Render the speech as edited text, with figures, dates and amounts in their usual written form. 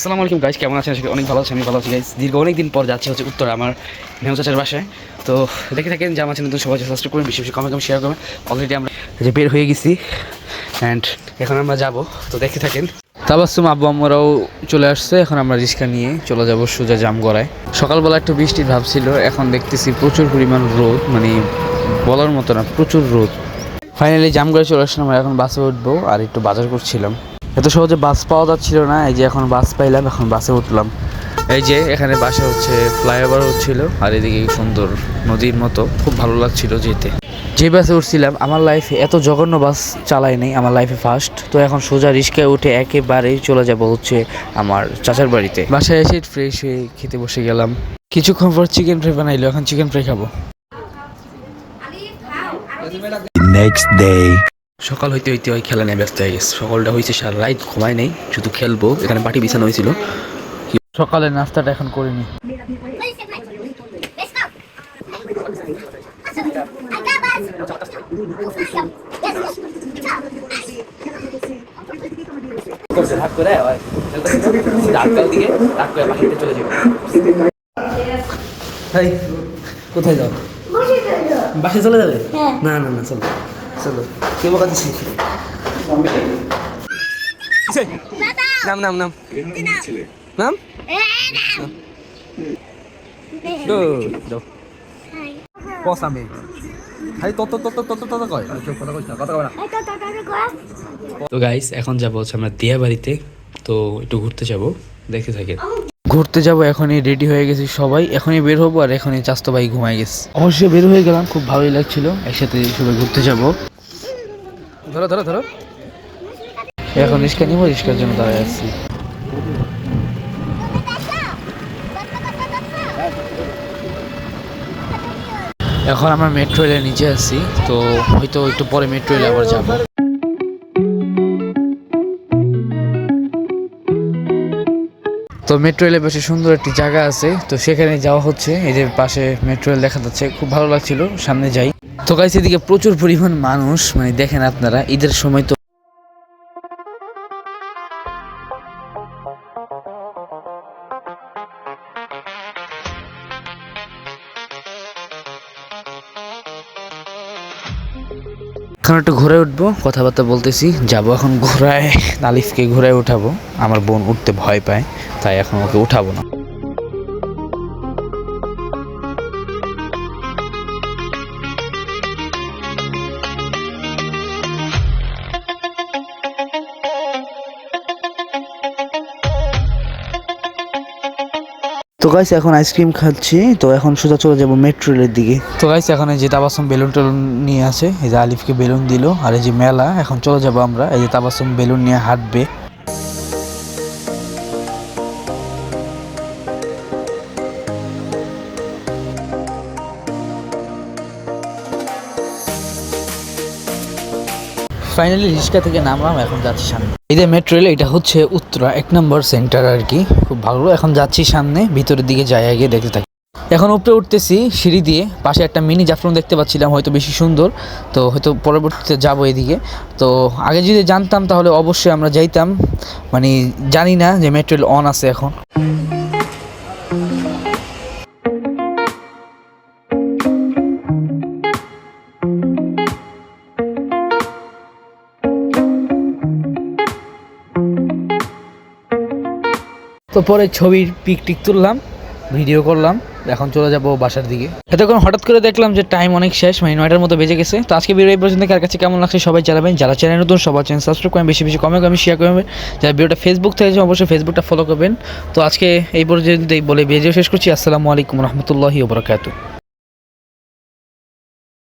আসসালামু আলাইকুম গাইস, কেমন আছেন? অনেক ভালো আছি, আমি ভালো আছি গাইস। দীর্ঘ অনেক দিন পর যাচ্ছি হচ্ছে উত্তর আমার মেহু চাচার বাসায়। তো দেখে থাকেন যে আমার চ্যানেল নতুন সবাই সাবস্ক্রাইব করবেন, বেশি বেশি কমেন্ট শেয়ার করবেন। অলরেডি আমরা যে বের হয়ে গেছি অ্যান্ড এখন আমরা যাব, তো দেখে থাকেন। তাবাসসুম আব্বু আম্মুরাও চলে আসছে, এখন আমরা রিক্সা নিয়ে চলে যাব সোজা জামগড়ায়। সকালবেলা একটু বৃষ্টির ভাব ছিল, এখন দেখতেছি প্রচুর পরিমাণ রোদ, মানে বলার মতো না, প্রচুর রোদ। ফাইনালি জামগড়ায় চলে আসলাম, এখন বাসে উঠবো আর একটু বাজার করছিলাম। এত সহজে বাস পাওয়া যাচ্ছিল না, এই যে এখন বাস পাইলাম, এখন বাসে উঠলাম। এই যে এখানে বাসে হচ্ছে ফ্লাইওভার হচ্ছিল আর এদিকে সুন্দর নদীর মতো, খুব ভালো লাগছিল যেতে। যে বাসে উঠছিলাম আমার লাইফে এত জঘন্য বাস চালাই নাই, আমার লাইফে ফার্স্ট। তো এখন সোজা রিক্সায় উঠে একেবারেই চলে যাব হচ্ছে আমার চাচার বাড়িতে। বাসায় এসে ফ্রেশ হয়ে খেতে বসে গেলাম। কিছুক্ষণ পর চিকেন ফ্রাই বানাইলো, এখন চিকেন ফ্রাই খাবো। নেক্সট ডে সকাল হইতে হইতে ওই খেলা নিয়ে ব্যস্ত হয়ে গেছে। সকালটা হয়েছে, সারা রাত ঘুমাই নেই, শুধু খেলবো। এখানে পাটি বিছানো হয়েছিল। সকালের নাস্তাটা এখন করিনি। কোথায় যাও? বাসে চলে যাবে? না না না, চলো চলো। কে বকা দিচ্ছি? নাম নাম নাম নাম তো গাইস, এখন যাবো হচ্ছে আমরা দিয়া বাড়িতে। তো একটু ঘুরতে যাব, দেখতে থাকেন। ঘুরতে যাব, এখনই রেডি হয়ে গেছি সবাই, এখনই বের হবো। আর এখনই চাস্তো ভাই ঘুমাই গেছে। অবশ্যই বের হয়ে গেলাম, খুব ভালোই লাগছিল, একসাথে সবাই ঘুরতে যাব। ধরো ধরো ধরো, এখন রিক্সা নিবো, রিক্সার জন্য দাঁড়ায় আছি। এখন আমরা মেট্রো রেলের নিচে আছি, তো হয়তো একটু পরে মেট্রো রেলে আবার যাবো। তো মেট্রো রেলের পাশে সুন্দর একটি জায়গা আছে, তো সেখানে যাওয়া হচ্ছে। এই যে পাশে মেট্রো রেল দেখা যাচ্ছে, খুব ভালো লাগছিল। সামনে যাই। তো গাইস, এদিকে প্রচুর পরিমাণ মানুষ, মানে দেখেন আপনারা, ঈদের সময় তো এখন একটু ঘুরে উঠবো, কথাবার্তা বলতেছি, যাবো এখন ঘোরায়। আলিফকে ঘুরায় উঠাবো, আমার বোন উঠতে ভয় পায়, তাই এখন ওকে উঠাবো না। তো গাইস, এখন আইসক্রিম খাচ্ছি। তো এখন সোজা চলে যাবো মেট্রো রেলের দিকে। তো গাইস, এখন এই যে তাবাসসুম বেলুন টেলুন নিয়ে আছে, এই যে আলিফকে বেলুন দিল। আর এই যে মেলা, এখন চলে যাবো আমরা। এই যে তাবাসসুম বেলুন নিয়ে হাঁটবে। ফাইনালি রিক্সা থেকে নামলাম, এখন যাচ্ছি সামনে। এই যে মেট্রো রেল, এটা হচ্ছে উত্তরা 1 নম্বর সেন্টার আর কি, খুব ভালো। এখন যাচ্ছি সামনে, ভিতরের দিকে যাই, আগে দেখতে থাকি। এখন উপরে উঠতেছি সিঁড়ি দিয়ে, পাশে একটা মিনি জাফলং দেখতে পাচ্ছিলাম, হয়তো বেশি সুন্দর। তো হয়তো পরবর্তীতে যাবো এদিকে। তো আগে যদি জানতাম তাহলে অবশ্যই আমরা যাইতাম, মানে জানি না যে মেট্রো রেল অন আছে এখন। তো পরে ছবির পিক টিক তুললাম, ভিডিও করলাম, এখন চলে যাবো বাসার দিকে। এতক্ষণ হঠাৎ করে দেখলাম যে টাইম অনেক শেষ, মানে 9টার মতো বেজে গেছে। তো আজকে ভিডিও এই পর্যন্ত, কার কাছে কেমন লাগছে সবাই জানাবেন। যারা চ্যানেল নতুন সবার চ্যানেল সাবস্ক্রাইব করবেন, বেশি বেশি কমেন্ট করবেন, শেয়ার করবেন। যারা ভিডিওটা ফেসবুক থেকে অবশ্যই ফেসবুকটা ফলো করবেন। তো আজকে এই পর্যন্তই বলে ভিডিও শেষ করছি। আসসালামু আলাইকুম রহমতুল্লাহি ওয়া বারাকাতুহু।